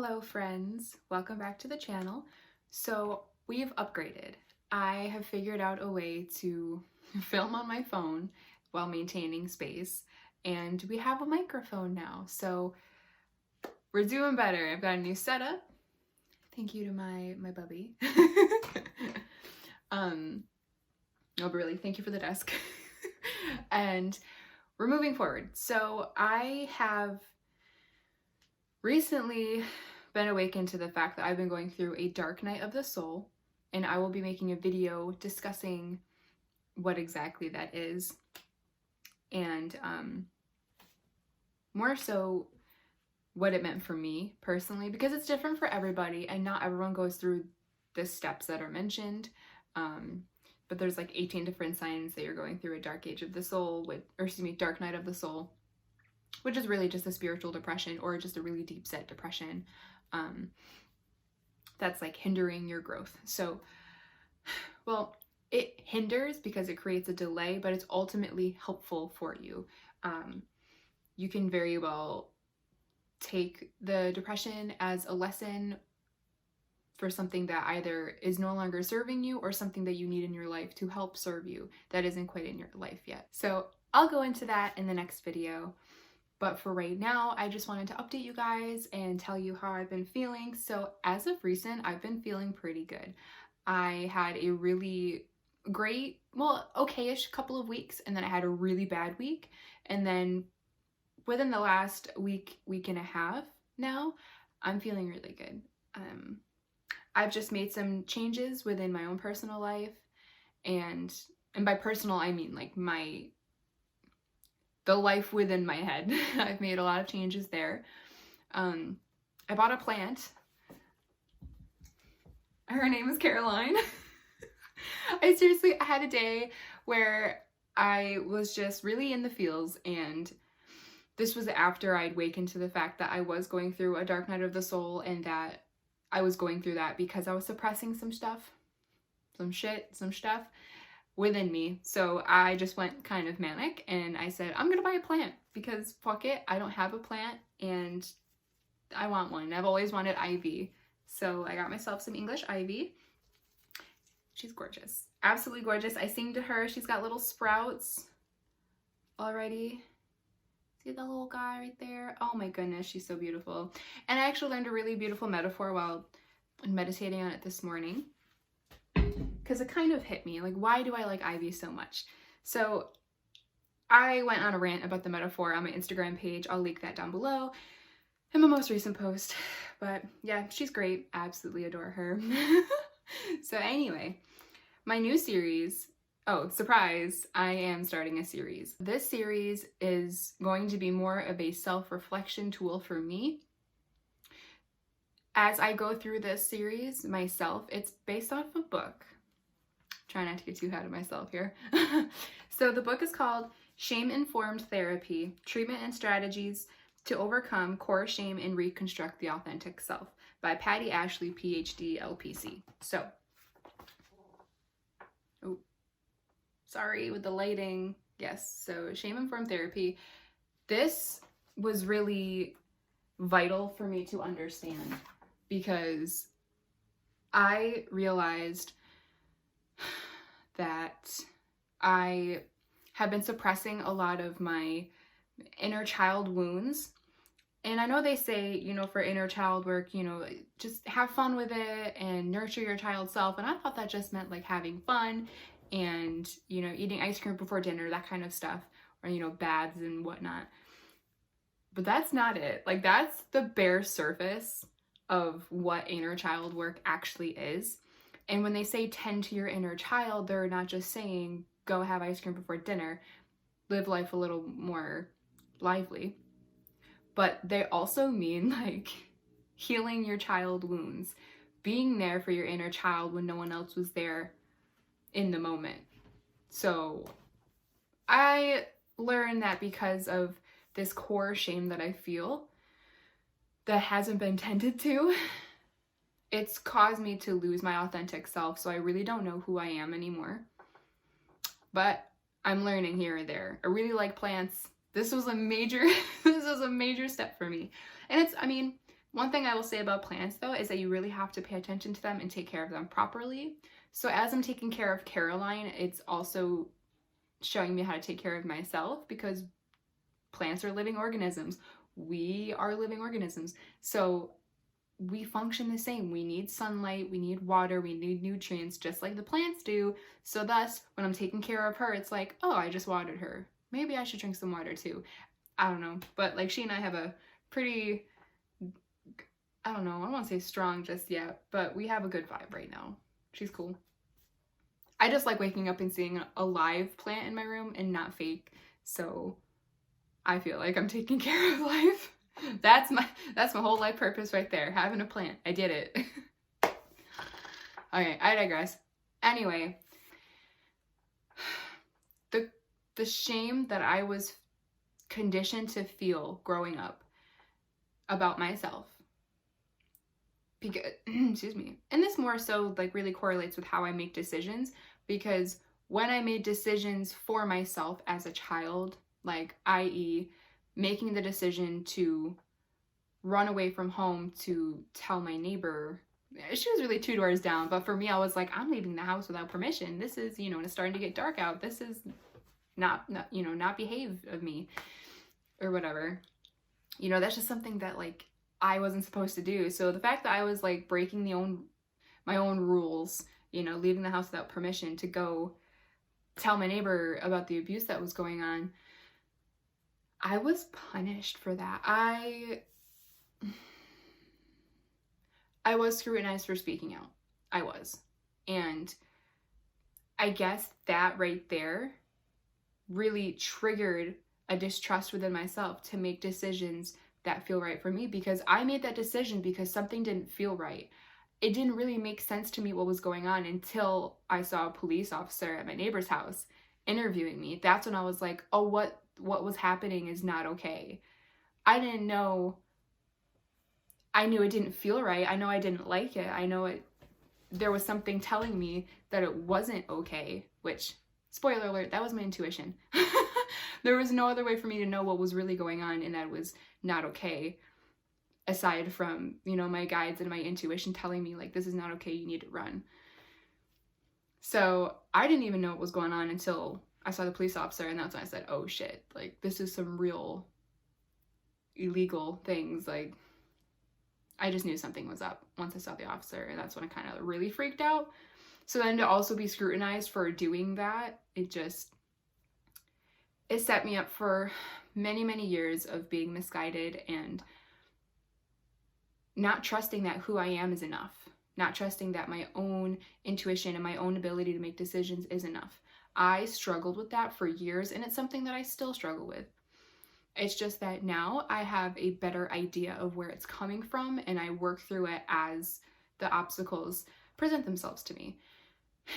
Hello friends, welcome back to the channel. So we've upgraded. I have figured out a way to film on my phone while maintaining space, and we have a microphone now. So we're doing better. I've got a new setup. Thank you to my bubby. No, but really, thank you for the desk. And we're moving forward. So I have recently been awakened to the fact that I've been going through a dark night of the soul, and I will be making a video discussing what exactly that is, and more so what it meant for me personally, because it's different for everybody and not everyone goes through the steps that are mentioned. But there's like 18 different signs that you're going through a dark age of the soul, dark night of the soul, which is really just a spiritual depression or just a really deep set depression that's like hindering your growth. So, well, it hinders because it creates a delay, but it's ultimately helpful for you. You can very well take the depression as a lesson for something that either is no longer serving you or something that you need in your life to help serve you that isn't quite in your life yet. So I'll go into that in the next video. But for right now, I just wanted to update you guys and tell you how I've been feeling. So as of recent, I've been feeling pretty good. I had a really great, well, okay-ish couple of weeks, and then I had a really bad week. And then within the last week and a half now, I'm feeling really good. I've just made some changes within my own personal life, and by personal, I mean like the life within my head. I've made a lot of changes there. I bought a plant. Her name is Caroline. I had a day where I was just really in the feels, and this was after I'd wakened to the fact that I was going through a dark night of the soul, and that I was going through that because I was suppressing some stuff within me. So I just went kind of manic, and I said, I'm gonna buy a plant because fuck it, I don't have a plant and I want one. I've always wanted ivy. So I got myself some English ivy. She's gorgeous, absolutely gorgeous. I sing to her. She's got little sprouts already. See the little guy right there? Oh my goodness, she's so beautiful. And I actually learned a really beautiful metaphor while meditating on it this morning, because it kind of hit me. Like, why do I like ivy so much? So I went on a rant about the metaphor on my Instagram page. I'll link that down below in my most recent post. But yeah, she's great. Absolutely adore her. So anyway, my new series. Oh, surprise, I am starting a series. This series is going to be more of a self-reflection tool for me. As I go through this series myself, it's based off a book. Try not to get too ahead of myself here. So the book is called Shame-Informed Therapy, Treatment and Strategies to Overcome Core Shame and Reconstruct the Authentic Self by Patty Ashley, PhD, LPC. So, oh, sorry with the lighting. Yes, so Shame-Informed Therapy. This was really vital for me to understand because I realized that I have been suppressing a lot of my inner child wounds. And I know they say, you know, for inner child work, you know, just have fun with it and nurture your child self. And I thought that just meant like having fun and, you know, eating ice cream before dinner, that kind of stuff, or, you know, baths and whatnot. But that's not it. Like, that's the bare surface of what inner child work actually is. And when they say tend to your inner child, they're not just saying go have ice cream before dinner, live life a little more lively. But they also mean like healing your child wounds, being there for your inner child when no one else was there in the moment. So I learned that because of this core shame that I feel that hasn't been tended to, it's caused me to lose my authentic self. So I really don't know who I am anymore. But I'm learning here and there. I really like plants. This was a major step for me. And it's, I mean, One thing I will say about plants, though, is that you really have to pay attention to them and take care of them properly. So as I'm taking care of Caroline, it's also showing me how to take care of myself, because plants are living organisms. We are living organisms. So we function the same. We need sunlight, we need water, we need nutrients, just like the plants do. So thus, when I'm taking care of her, it's like, oh, I just watered her. Maybe I should drink some water too. I don't know. But like, she and I have a pretty, I don't know, I don't want to say strong just yet, but we have a good vibe right now. She's cool. I just like waking up and seeing a live plant in my room and not fake. So I feel like I'm taking care of life. That's my whole life purpose right there. Having a plant. I did it. Okay, I digress. Anyway, the shame that I was conditioned to feel growing up about myself, because excuse me, and this more so like really correlates with how I make decisions, because when I made decisions for myself as a child, like i.e. making the decision to run away from home to tell my neighbor, she was really 2 doors down, but for me, I was like, I'm leaving the house without permission. This is, and it's starting to get dark out. This is not behave of me or whatever. That's just something that like I wasn't supposed to do. So the fact that I was like breaking my own rules, leaving the house without permission to go tell my neighbor about the abuse that was going on, I was punished for that. I was scrutinized for speaking out. I was. And I guess that right there really triggered a distrust within myself to make decisions that feel right for me, because I made that decision because something didn't feel right. It didn't really make sense to me what was going on until I saw a police officer at my neighbor's house interviewing me. That's when I was like, oh, what was happening is not okay. I didn't know. I knew it didn't feel right. I know I didn't like it. I know there was something telling me that it wasn't okay, which, spoiler alert, that was my intuition. There was no other way for me to know what was really going on, and that was not okay, aside from, my guides and my intuition telling me, like, this is not okay, you need to run. So I didn't even know what was going on until I saw the police officer, and that's when I said, oh shit, like, this is some real illegal things. Like, I just knew something was up once I saw the officer, and that's when I kind of really freaked out. So then to also be scrutinized for doing that, it set me up for many, many years of being misguided and not trusting that who I am is enough, not trusting that my own intuition and my own ability to make decisions is enough. I struggled with that for years, and it's something that I still struggle with. It's just that now I have a better idea of where it's coming from, and I work through it as the obstacles present themselves to me.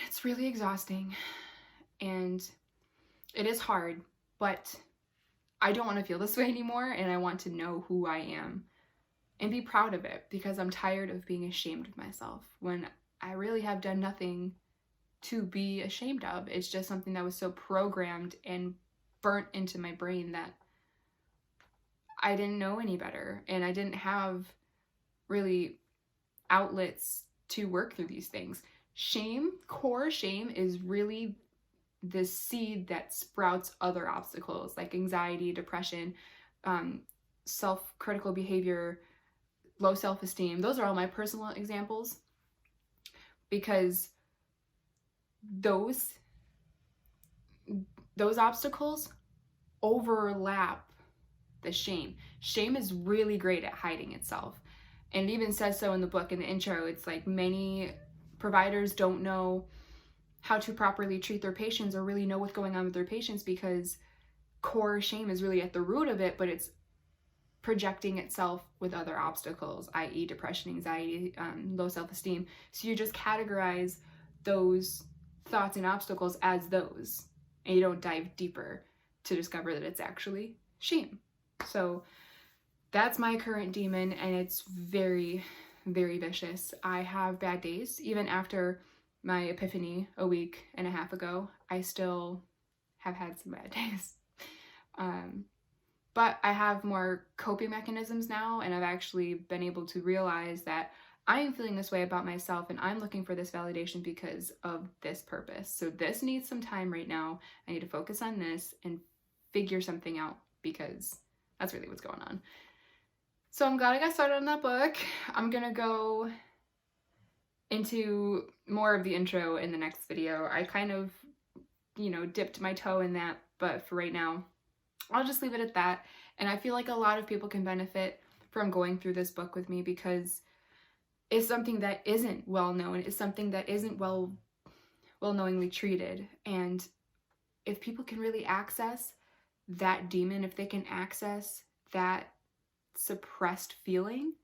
It's really exhausting, and it is hard, but I don't want to feel this way anymore, and I want to know who I am and be proud of it, because I'm tired of being ashamed of myself when I really have done nothing to be ashamed of. It's just something that was so programmed and burnt into my brain that I didn't know any better, and I didn't have really outlets to work through these things. Core shame is really the seed that sprouts other obstacles like anxiety, depression, self-critical behavior, low self-esteem. Those are all my personal examples, because those obstacles overlap the shame. Shame is really great at hiding itself. And it even says so in the book, in the intro. It's like many providers don't know how to properly treat their patients or really know what's going on with their patients, because core shame is really at the root of it, but it's projecting itself with other obstacles, i.e. depression, anxiety, low self-esteem. So you just categorize those thoughts and obstacles as those, and you don't dive deeper to discover that it's actually shame. So that's my current demon, and it's very, very vicious. I have bad days. Even after my epiphany a week and a half ago, I still have had some bad days. But I have more coping mechanisms now, and I've actually been able to realize that I am feeling this way about myself and I'm looking for this validation because of this purpose. So this needs some time right now. I need to focus on this and figure something out because that's really what's going on. So I'm glad I got started on that book. I'm gonna go into more of the intro in the next video. I kind of, dipped my toe in that, but for right now, I'll just leave it at that. And I feel like a lot of people can benefit from going through this book with me because it's something that isn't well known. It's something that isn't well knowingly treated. And if people can really access that demon, if they can access that suppressed feeling,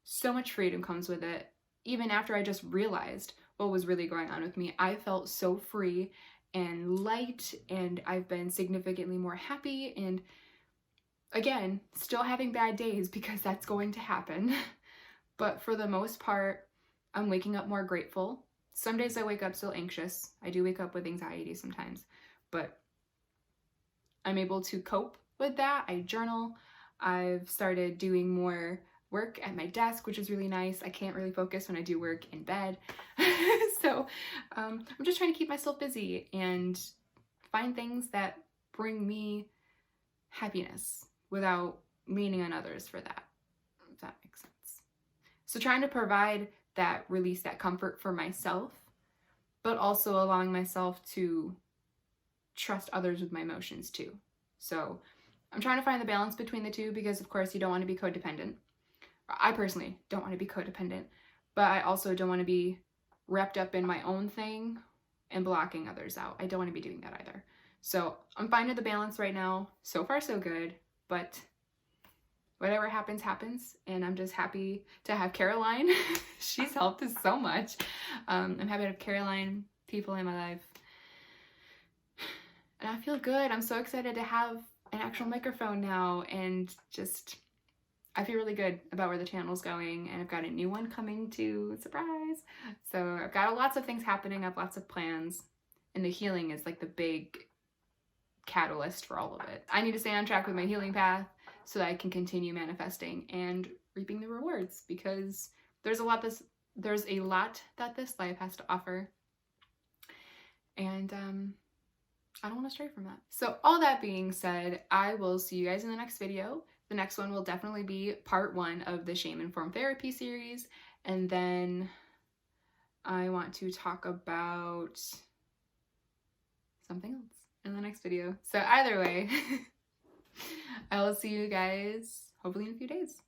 so much freedom comes with it. Even after I just realized what was really going on with me, I felt so free and light, and I've been significantly more happy, and again, still having bad days because that's going to happen. But for the most part, I'm waking up more grateful. Some days I wake up still anxious. I do wake up with anxiety sometimes, but I'm able to cope with that. I journal. I've started doing more work at my desk, which is really nice. I can't really focus when I do work in bed. So I'm just trying to keep myself busy and find things that bring me happiness without leaning on others for that, if that makes sense. So trying to provide that release, that comfort for myself, but also allowing myself to trust others with my emotions too. So I'm trying to find the balance between the two because, of course, you don't want to be codependent. I personally don't want to be codependent, but I also don't want to be wrapped up in my own thing and blocking others out. I don't want to be doing that either. So I'm finding the balance right now. So far, so good, but whatever happens, happens. And I'm just happy to have Caroline. She's helped us so much. I'm happy to have Caroline, people in my life. And I feel good. I'm so excited to have an actual microphone now, and just I feel really good about where the channel's going, and I've got a new one coming too, surprise. So I've got lots of things happening, I have lots of plans, and the healing is like the big catalyst for all of it. I need to stay on track with my healing path so that I can continue manifesting and reaping the rewards, because there's a lot that this life has to offer, and I don't want to stray from that. So all that being said, I will see you guys in the next video. The next one will definitely be part 1 of the Shame-Informed Therapy series. And then I want to talk about something else in the next video. So either way, I will see you guys hopefully in a few days.